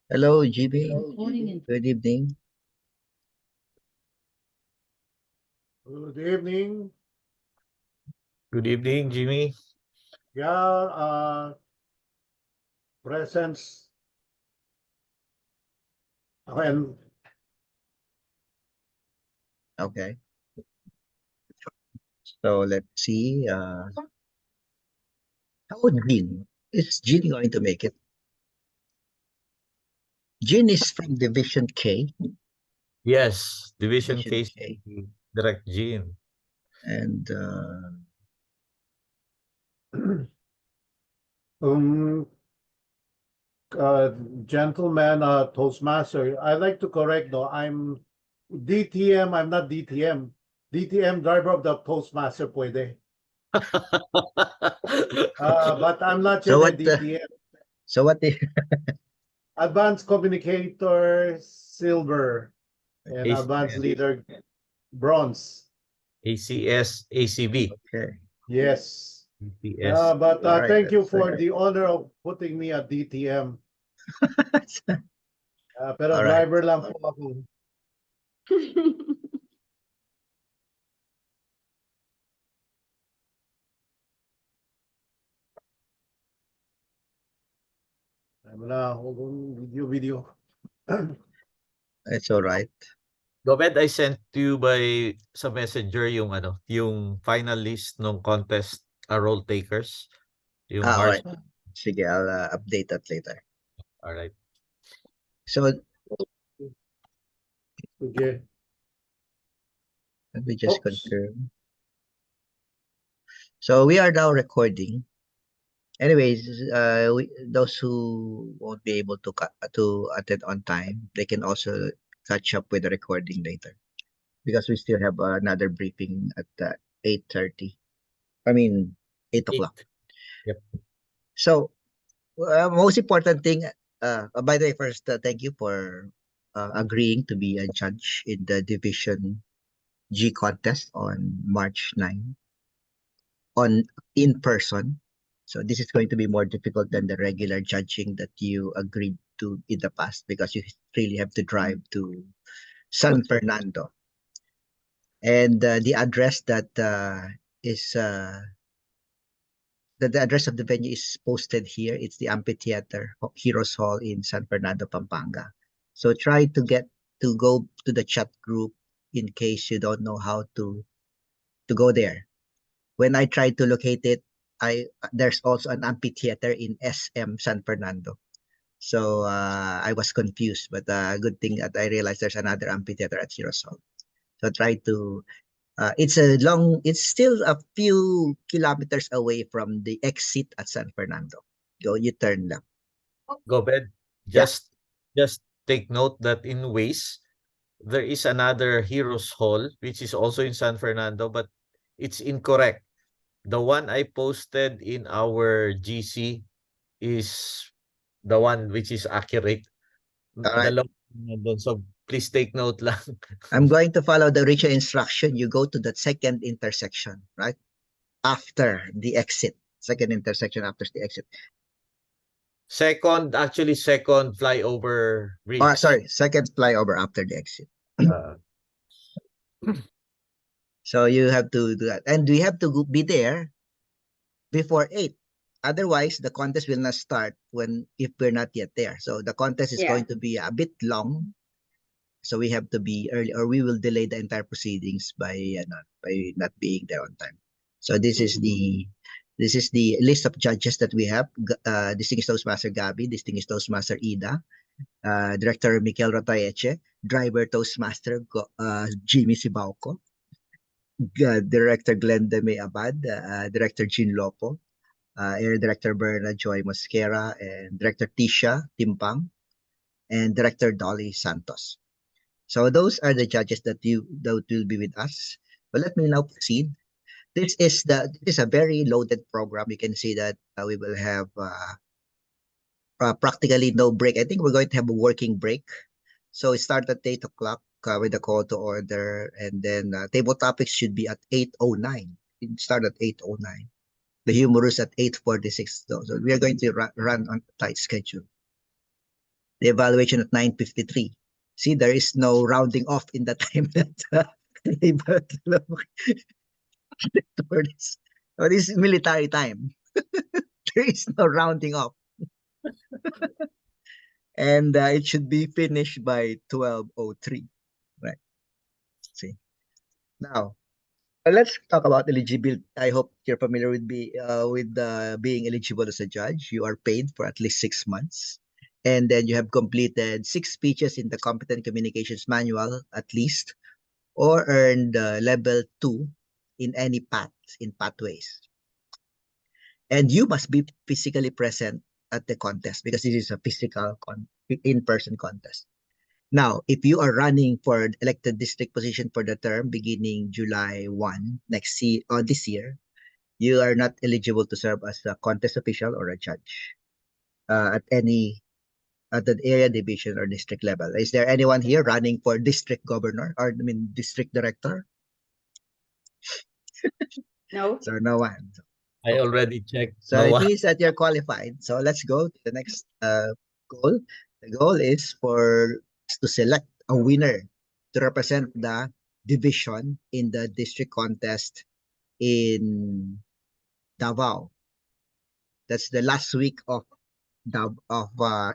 Hello, GB. Good evening. Good evening. Good evening, Jimmy. Yeah, presence when Okay. So let's see. How would Jean? Is Jean going to make it? Jean is from Division K. Yes, Division Division Case K. Direct Gene. And um gentleman Toastmaster. I like to correct though. I'm DTM, I'm not DTM. DTM driver of the Toastmaster pwede. But I'm not so yet a what? DTM. So what? Advanced Communicator Silver and Advanced ACS, Leader Bronze. ACS, ACB, Okay. Yes. ACS. But All right. thank you That's for the honor of putting me at DTM. Pero all right. driver lang po ako. Wala, hold on, video. It's all right. Gobed, I sent to you by sa messenger yung final list ng contest role takers. Yung All right. March. Sige, I'll update that later. All right. So Okay. let me just Oops. confirm. So we are now recording. Anyways, those who won't be able to attend on time, they can also catch up with the recording later, because we still have another briefing at 8:30. I mean 8 o'clock. Yep. So most important thing. By the way, first thank you for agreeing to be a judge in the Division G contest on March 9 on in person. So this is going to be more difficult than the regular judging that you agreed to in the past, because you really have to drive to San Fernando. And the address that is the address of the venue is posted here. It's the Amphitheater Heroes Hall in San Fernando, Pampanga. So try to get to go to the chat group in case you don't know how to go there. When I tried to locate it, there's also an amphitheater in SM San Fernando. So I was confused, but good thing that I realized there's another amphitheater at Heroes Hall. So try to it's still a few kilometers away from the exit at San Fernando. Go, you turn left. Gobed, Yeah. just take note that in Waze, there is another Heroes Hall, which is also in San Fernando, but it's incorrect. The one I posted in our GC is the one which is accurate. All right. Dalawa nandun. So please take note lang. I'm going to follow the original instruction. You go to the second intersection, right? After the exit. Second intersection after the exit. Actually second flyover Oh, bridge. sorry, second flyover after the exit. Uh, So you have to do that. And we have to be there before 8. Otherwise, the contest will not start if we're not yet there. So the contest is going to be a bit long. So we have to be early, or we will delay the entire proceedings by not being there on time. So this is the list of judges that we have. Distinguished Toastmaster Gabi, Distinguished Toastmaster Ida, Director Mikel Rotaeche, Driver Toastmaster Jimmy Sibauco, Director Glenda May Abad, Director Jean Lopo, Air Director Berna Joy Mosquera, and Director Tisha Timpang, and Director Dolly Santos. So those are the judges that will be with us. But let me now proceed. This is a very loaded program. You can see that we will have practically no break. I think we're going to have a working break. So it starts at 8 o'clock with the call to order, and then table topics should be at 8:09. It start at 8:09. The humorous at 8:46 though. So we are going to run on a tight schedule. The evaluation at 9:53. See, there is no rounding off in the time that able to look for this. So this is military time. There is no rounding off. And it should be finished by 12:03. Right. See. Now, let's talk about eligibility. I hope you're familiar with being eligible as a judge. You are paid for at least 6 months, and then you have completed 6 speeches in the Competent Communications Manual at least, or earned level 2 in any pathways. And you must be physically present at the contest because this is a physical in-person contest. Now, if you are running for elected district position for the term beginning July 1 this year, you are not eligible to serve as a contest official or a judge at the area division or district level. Is there anyone here running for district governor or district director? No. So no one. I already checked. So No it one. means that you're qualified. So let's go to the next goal. The goal is to select a winner to represent the division in the district contest in Davao. That's the last week of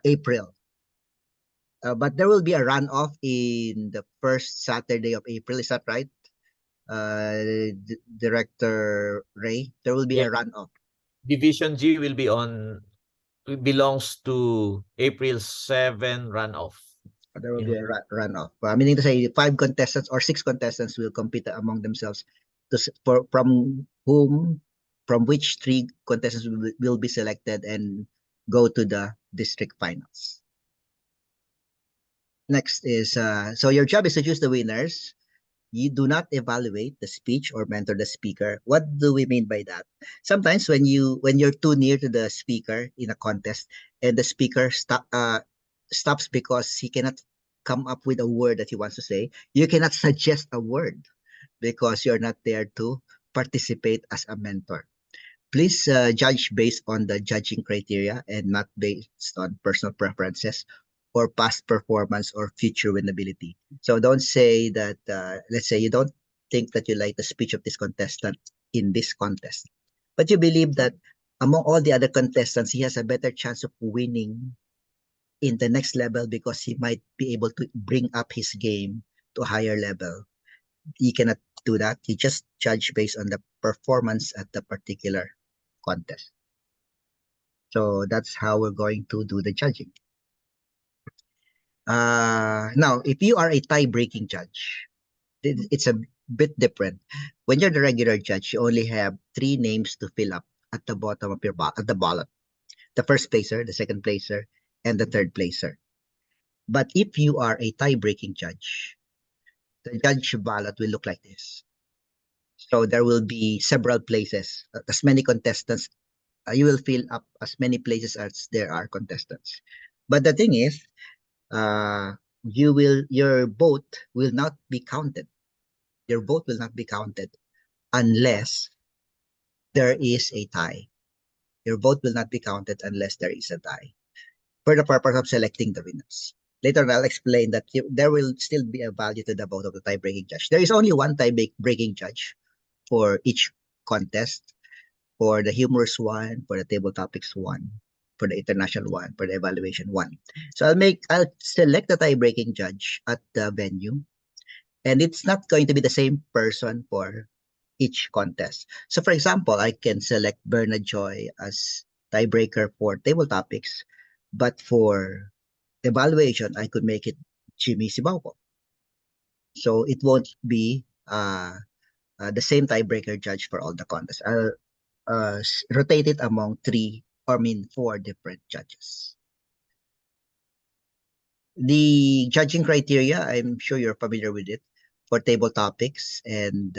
April. But there will be a runoff in the first Saturday of April. Is that right, Director Ray? There will be a Yeah. runoff. Division G belongs to April 7 runoff. There will be a runoff. Meaning to say 5 contestants or 6 contestants will compete among themselves from which 3 contestants will be selected and go to the district finals. Next is, so your job is to choose the winners. You do not evaluate the speech or mentor the speaker. What do we mean by that? Sometimes when you're too near to the speaker in a contest and the speaker stops because he cannot come up with a word that he wants to say, you cannot suggest a word because you're not there to participate as a mentor. Please judge based on the judging criteria and not based on personal preferences or past performance or future winnability. So don't say that, let's say you don't think that you like the speech of this contestant in this contest, but you believe that among all the other contestants, he has a better chance of winning in the next level because he might be able to bring up his game to a higher level. You cannot do that. You just judge based on the performance at the particular contest. So that's how we're going to do the judging. Now, if you are a tie-breaking judge, it's a bit different. When you're the regular judge, you only have 3 names to fill up at the bottom of your ballot. The first placer, the second placer, and the third placer. But if you are a tie-breaking judge, the judge ballot will look like this. So there will be several places, as many contestants. You will fill up as many places as there are contestants. But the thing is, your vote will not be counted. Your vote will not be counted unless there is a tie. Your vote will not be counted unless there is a tie for the purpose of selecting the winners. Later on, I'll explain that there will still be a value to the vote of the tie-breaking judge. There is only one tie-breaking judge for each contest, for the humorous one, for the table topics one, for the international one, for the evaluation one. So I'll select the tie-breaking judge at the venue, and it's not going to be the same person for each contest. So for example, I can select Bernard Joy as tiebreaker for table topics, but for evaluation, I could make it Jimmy Sibauco. So it won't be the same tiebreaker judge for all the contests. I'll rotate it among 4 different judges. The judging criteria, I'm sure you're familiar with it for table topics. And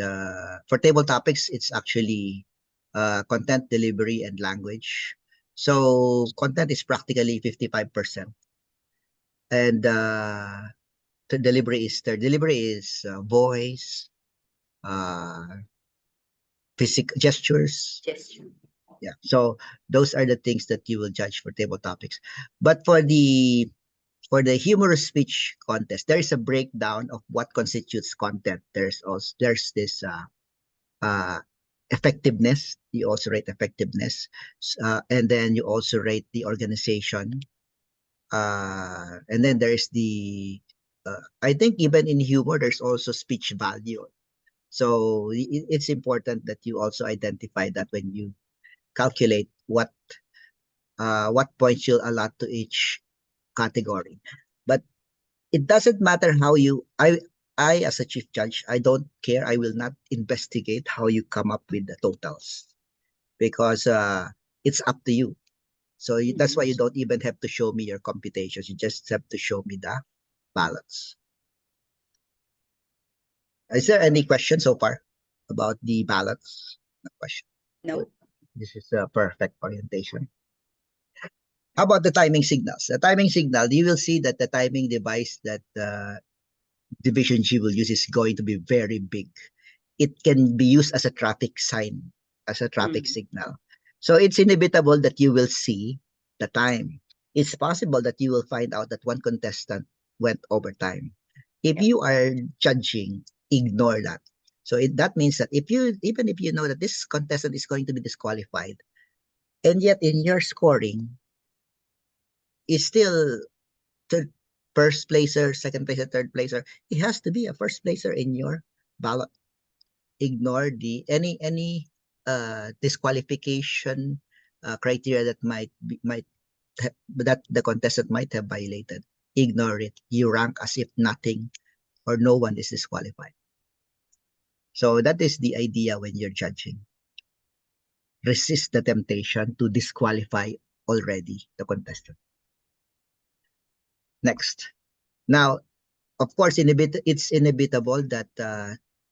for table topics, it's actually content, delivery, and language. So content is practically 55%. And the delivery is voice, physical gestures. Yeah. So those are the things that you will judge for table topics. But for the for the humorous speech contest, there is a breakdown of what constitutes content. There's this effectiveness. You also rate effectiveness, and then you also rate the organization, and then there is the I think even in humor there's also speech value. So it's important that you also identify that when you calculate what points you'll allot to each category. But it doesn't matter how you I as a chief judge, I don't care. I will not investigate how you come up with the totals, because it's up to you. So that's why you don't even have to show me your computations. You just have to show me the ballots. Is there any question so far about the ballots? No question. No. This is a perfect orientation. How about the timing signals? The timing signal, you will see that the timing device that Division G will use is going to be very big. It can be used as a traffic sign, as a traffic signal. So it's inevitable that you will see the time. It's possible that you will find out that one contestant went over time. If you are judging, ignore that. So that means that even if you know that this contestant is going to be disqualified, and yet in your scoring is still first placer, second placer, third placer, it has to be a first placer in your ballot. Ignore any disqualification criteria that that the contestant might have violated. Ignore it. You rank as if nothing or no one is disqualified. So that is the idea when you're judging. Resist the temptation to disqualify already the contestant. Next. Now, of course, it's inevitable that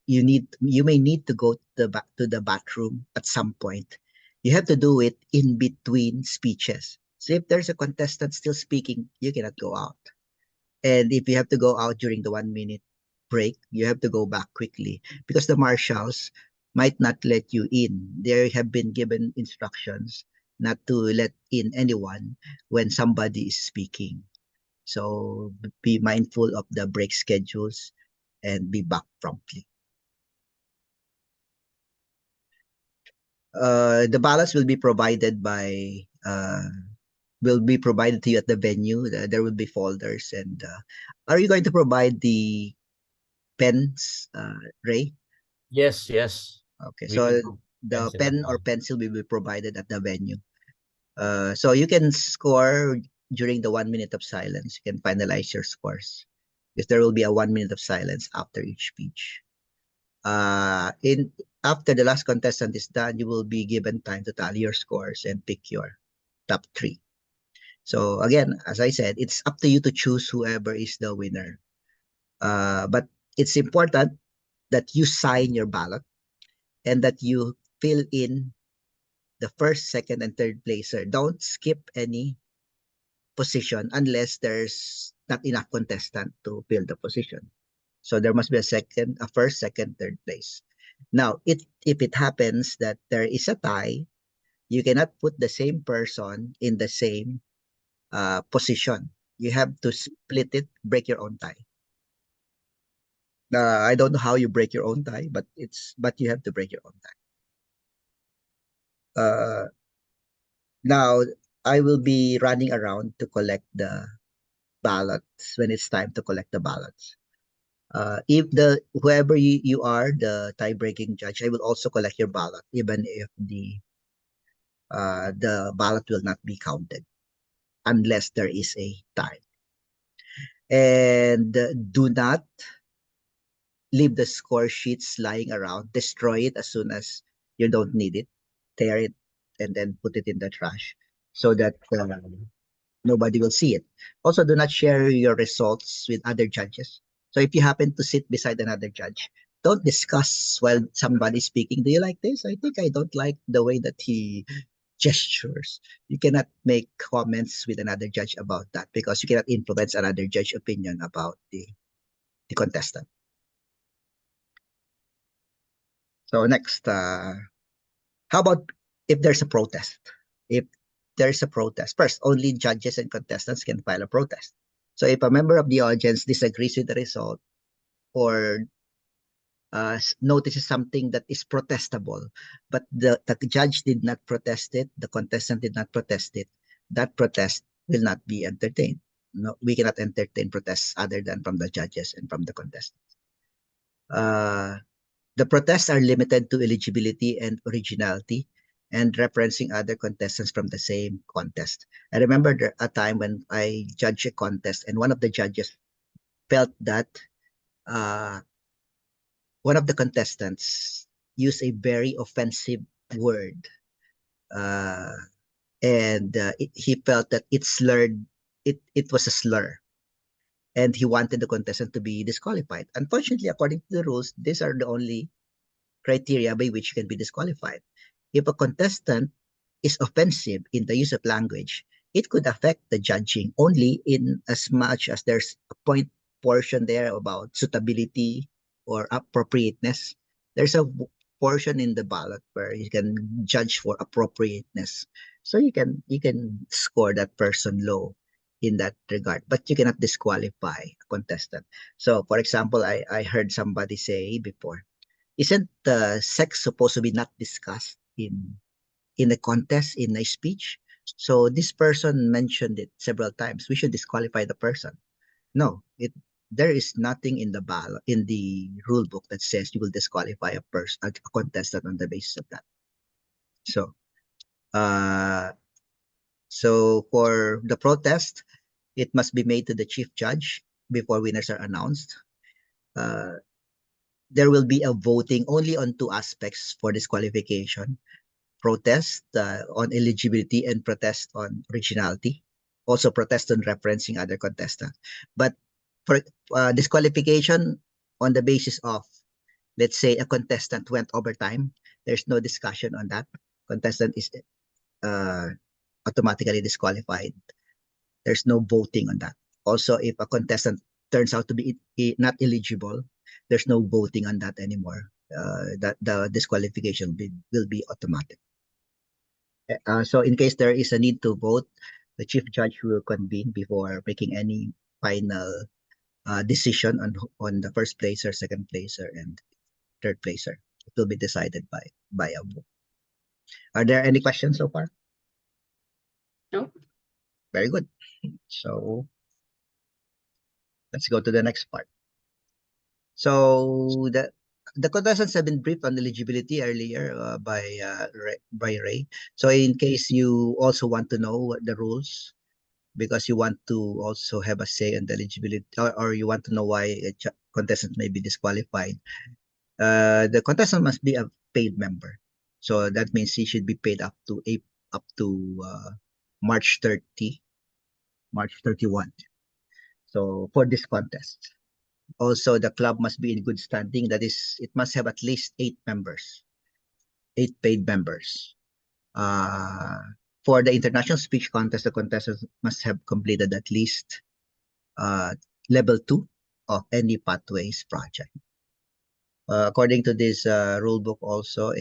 you may need to go to the bathroom at some point. You have to do it in between speeches. So if there's a contestant still speaking, you cannot go out. And if you have to go out during the 1 minute break, you have to go back quickly, because the marshals might not let you in. They have been given instructions not to let in anyone when somebody is speaking. So be mindful of the break schedules and be back promptly. The ballots will be provided to you at the venue. There will be folders. And are you going to provide the pens, Ray? Yes. Okay, We so can the pencil pen them or down. pencil will be provided at the venue. So you can score during the 1 minute of silence. You can finalize your scores, because there will be a 1 minute of silence after each speech. After the last contestant is done, you will be given time to tally your scores and pick your top 3. So again, as I said, it's up to you to choose whoever is the winner. But it's important that you sign your ballot and that you fill in the first, second, and third placer. Don't skip any position unless there's not enough contestant to fill the position. So there must be a first, second, third place. Now, if it happens that there is a tie, you cannot put the same person in the same position. You have to split it, break your own tie. I don't know how you break your own tie, but you have to break your own tie. Now, I will be running around to collect the ballots when it's time to collect the ballots. If whoever you are, the tie-breaking judge, I will also collect your ballot, even if the ballot will not be counted unless there is a tie. And do not leave the score sheets lying around. Destroy it as soon as you don't need it. Tear it and then put it in the trash so that nobody will see it. Also, do not share your results with other judges. So if you happen to sit beside another judge, don't discuss while somebody's speaking. Do you like this? I think I don't like the way that he gestures. You cannot make comments with another judge about that, because you cannot influence another judge's opinion about the contestant. So next, how about if there's a protest? If there's a protest, first, only judges and contestants can file a protest. So if a member of the audience disagrees with the result or notices something that is protestable, but the judge did not protest it, the contestant did not protest it, that protest will not be entertained. No, we cannot entertain protests other than from the judges and from the contestants. The protests are limited to eligibility and originality and referencing other contestants from the same contest. I remember a time when I judged a contest and one of the judges felt that one of the contestants used a very offensive word, and he felt that it slurred. It was a slur, and he wanted the contestant to be disqualified. Unfortunately, according to the rules, these are the only criteria by which you can be disqualified. If a contestant is offensive in the use of language, it could affect the judging only in as much as there's a point portion there about suitability or appropriateness. There's a portion in the ballot where you can judge for appropriateness. So you can score that person low in that regard, but you cannot disqualify a contestant. So for example, I heard somebody say before, isn't sex supposed to be not discussed in a contest, in a speech? So this person mentioned it several times. We should disqualify the person. No, there is nothing in the rule book that says you will disqualify a contestant on the basis of that. So so for the protest, it must be made to the chief judge before winners are announced. There will be a voting only on two aspects for disqualification: protest on eligibility and protest on originality. Also protest on referencing other contestants. But for disqualification on the basis of, let's say, a contestant went overtime, there's no discussion on that. Contestant is automatically disqualified. There's no voting on that. Also, if a contestant turns out to be not eligible, there's no voting on that anymore. That the disqualification will be automatic. So in case there is a need to vote, the chief judge will convene before making any final decision on the first placer, second placer, and third placer. It will be decided by a vote. Are there any questions so far? No. Very good. So let's go to the next part. So the contestants have been briefed on eligibility earlier by Ray. So in case you also want to know what the rules, because you want to also have a say on the eligibility, or you want to know why a contestant may be disqualified, the contestant must be a paid member. So that means he should be paid up to March 31. So for this contest. Also, the club must be in good standing. That is, it must have at least 8 members, 8 paid members. For the international speech contest, the contestants must have completed at least level 2 of any pathways project. According to this rule book, also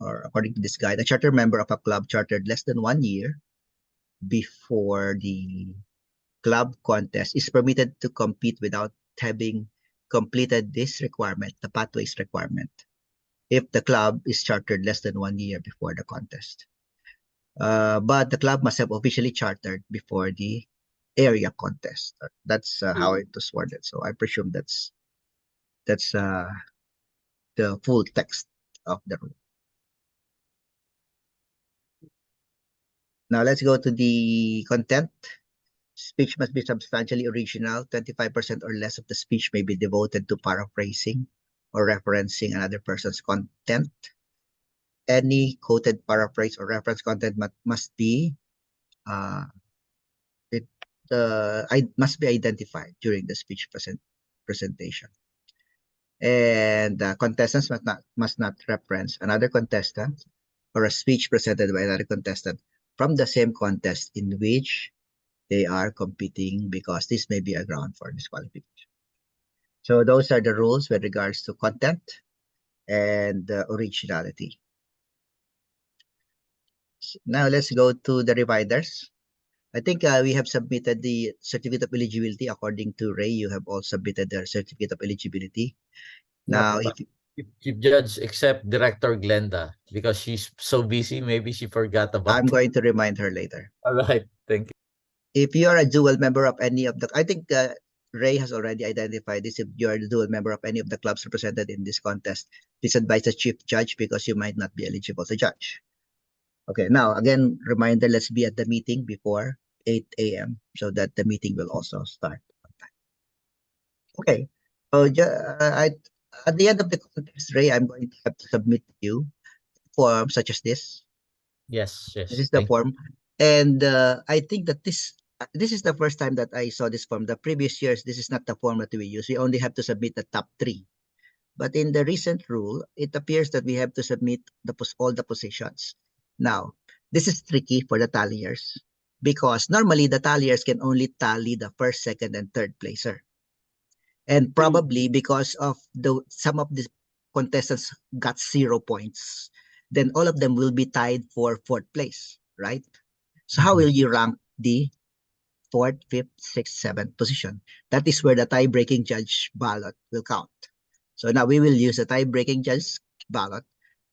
according to this guide, a charter member of a club chartered less than 1 year before the club contest is permitted to compete without having completed this requirement, the pathways requirement, if the club is chartered less than 1 year before the contest. But the club must have officially chartered before the area contest. That's how it was worded. So I presume that's the full text of the rule. Now let's go to the content. Speech must be substantially original. 25% or less of the speech may be devoted to paraphrasing or referencing another person's content. Any quoted paraphrase or reference content must be must be identified during the speech presentation. And contestants must not reference another contestant or a speech presented by another contestant from the same contest in which they are competing, because this may be a ground for disqualification. So those are the rules with regards to content and originality. Now let's go to the reminders. I think we have submitted the certificate of eligibility according to Ray. You have all submitted their certificate of eligibility. Now, Yeah, if Chief Judge, except Director Glenda, because she's so busy, maybe she forgot about I'm it. going to remind her later. All right, thank you. If you are a dual member of any of the, I think Ray has already identified this. If you are a dual member of any of the clubs represented in this contest, please advise the chief judge because you might not be eligible to judge. Okay, now again, reminder, let's be at the meeting before 8 a.m. so that the meeting will also start on time. Okay, so at the end of the contest, Ray, I'm going to have to submit to you forms such as this. Yes, yes. This is the Thank form, and I think that this is the first time that I saw this form. The previous years, this is not the form that we use. We only have to submit the top 3. But in the recent rule, it appears that we have to submit all the positions. Now, this is tricky for the talliers because normally the talliers can only tally the first, second, and third placer. And probably because of some of these contestants got 0 points, then all of them will be tied for 4th place, right? So how will you rank the 4th, 5th, 6th, 7th position? That is where the tie-breaking judge ballot will count. So now we will use the tie-breaking judge ballot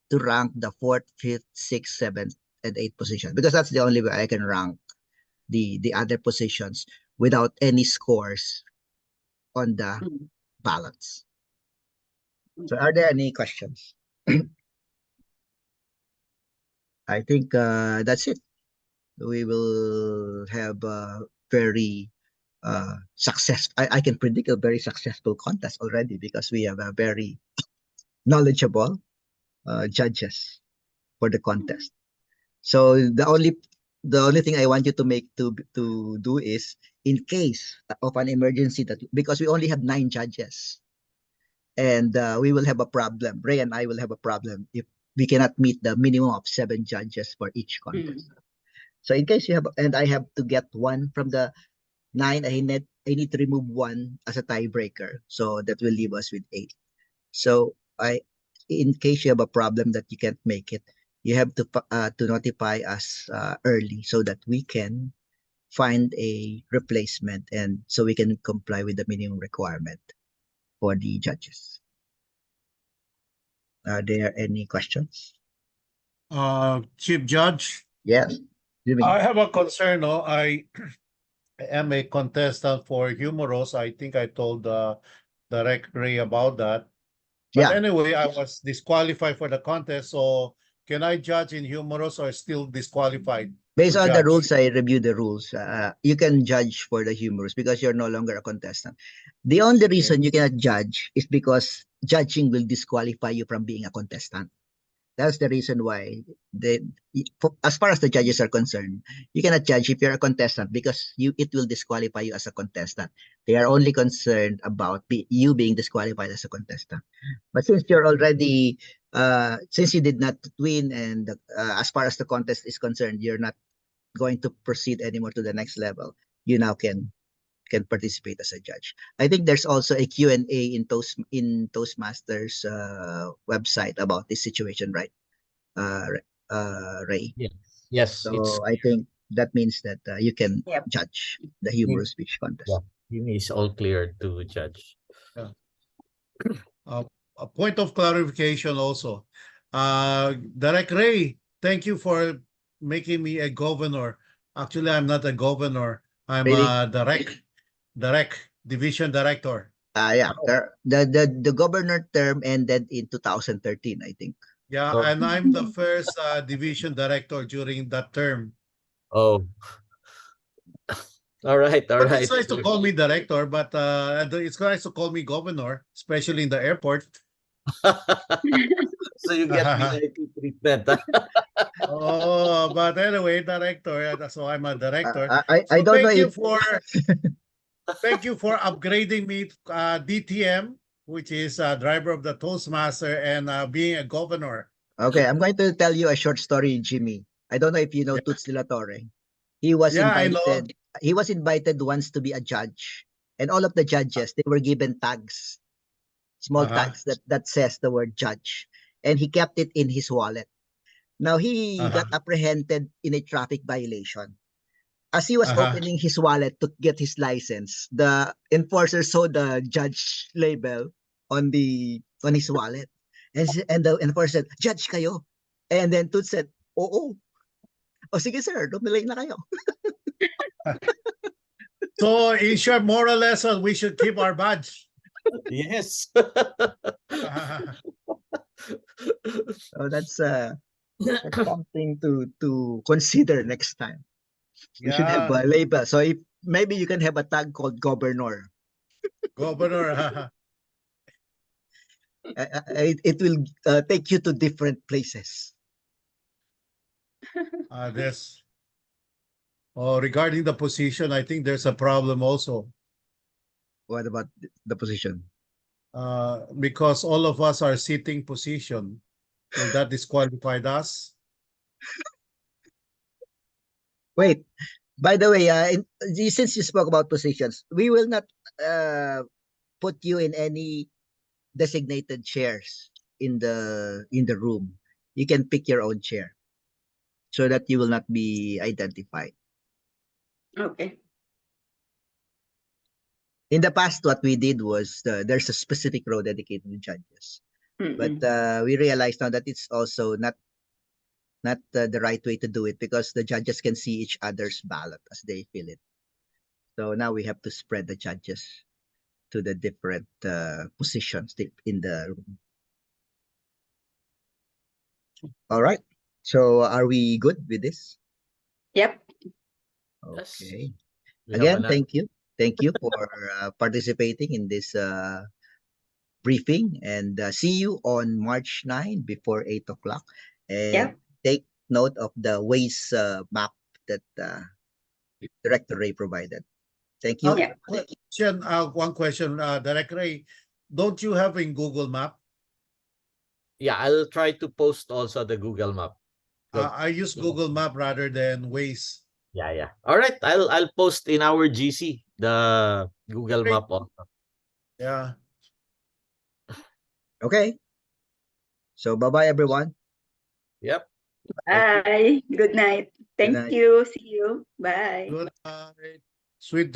to rank the 4th, 5th, 6th, 7th, and 8th position because that's the only way I can rank the other positions without any scores on the ballots. So are there any questions? I think that's it. We will have a very I can predict a very successful contest already because we have a very knowledgeable judges for the contest. So the only thing I want you to do is in case of an emergency that because we only have 9 judges and we will have a problem. Ray and I will have a problem if we cannot meet the minimum of 7 judges for each contest. So in case you have, and I have to get one from the 9, I need to remove 1 as a tiebreaker. So that will leave us with 8. So in case you have a problem that you can't make it, you have to notify us early so that we can find a replacement and so we can comply with the minimum requirement for the judges. Are there any questions? Chief Judge, Yes. Jimmy. I have a concern. No, I am a contestant for Humorous. I think I told Direct Ray about that. But Yeah. anyway, I was disqualified for the contest. So can I judge in Humorous or still disqualified? Based to on the judge? rules, I reviewed the rules. You can judge for the humorous because you're no longer a contestant. The only reason you cannot judge is because judging will disqualify you from being a contestant. That's the reason why as far as the judges are concerned, you cannot judge if you're a contestant because it will disqualify you as a contestant. They are only concerned about you being disqualified as a contestant. But since you're already, since you did not win, and as far as the contest is concerned, you're not going to proceed anymore to the next level. You now can participate as a judge. I think there's also a Q&A in Toastmasters website about this situation, right? Ray. you. Yes, So I think that means that you can judge the humorous speech contest. Yeah. Jimmy is all clear to judge. A point of clarification also. Direct Ray, thank you for making me a governor. Actually, I'm not a governor. I'm Really? a direct division director. Yeah. The governor term ended in 2013, I think. Yeah, Oh. and I'm the first division director during that term. Oh. All right, all But right. it's nice to call me director, but it's nice to call me governor, especially in the airport. So you get VIP treatment. Oh, but anyway, director. So I'm a director. I don't know if Thank you for upgrading me DTM, which is driver of the Toastmaster, and being a governor. Okay, I'm going to tell you a short story, Jimmy. I don't know if you know Toots de la Torre. He was Yeah, I know. invited. He was invited once to be a judge, and all of the judges they were given tags, small tags that says the word judge, and he kept it in his wallet. Now he got apprehended in a traffic violation. as he was Uh-huh. opening his wallet to get his license, the enforcer saw the judge label on his wallet. And the enforcer said, "Judge kayo." And then Toots said, "Oo." "O sige sir, dumilay na kayo." So in short, moral lesson, we should keep our badge. Yes. So that's something to consider next time. We should have Yeah, a label. So if maybe you can have a tag called governor. Governor. It will take you to different places. This. Oh, regarding the position, I think there's a problem also. What about the position? Because all of us are sitting position. Will that disqualify us? Wait, by the way, since you spoke about positions, we will not put you in any designated chairs in the room. You can pick your own chair so that you will not be identified. Okay. In the past, what we did was there's a specific row dedicated to judges, but we realize now that it's also not the right way to do it because the judges can see each other's ballot as they fill it. So now we have to spread the judges to the different positions in the room. All right. So are we good with this? Yep. Yes. Okay. We have Again, another. thank you. Thank you for participating in this briefing, and see you on March 9 before 8 o'clock. And Yep. take note of the ways map that Director Ray provided. Thank you. Yeah. One question, Director Ray. Don't you have in Google Map? Yeah, I'll try to post also the Google Map. Good. I use Google Map rather than Waze. Yeah. All right, I'll post in our GC the Google Great. Map also. Yeah. Okay. So bye-bye, everyone. Yep. Thank you. Bye. Good night. Thank night. you. See you. Bye. Good night. Sweet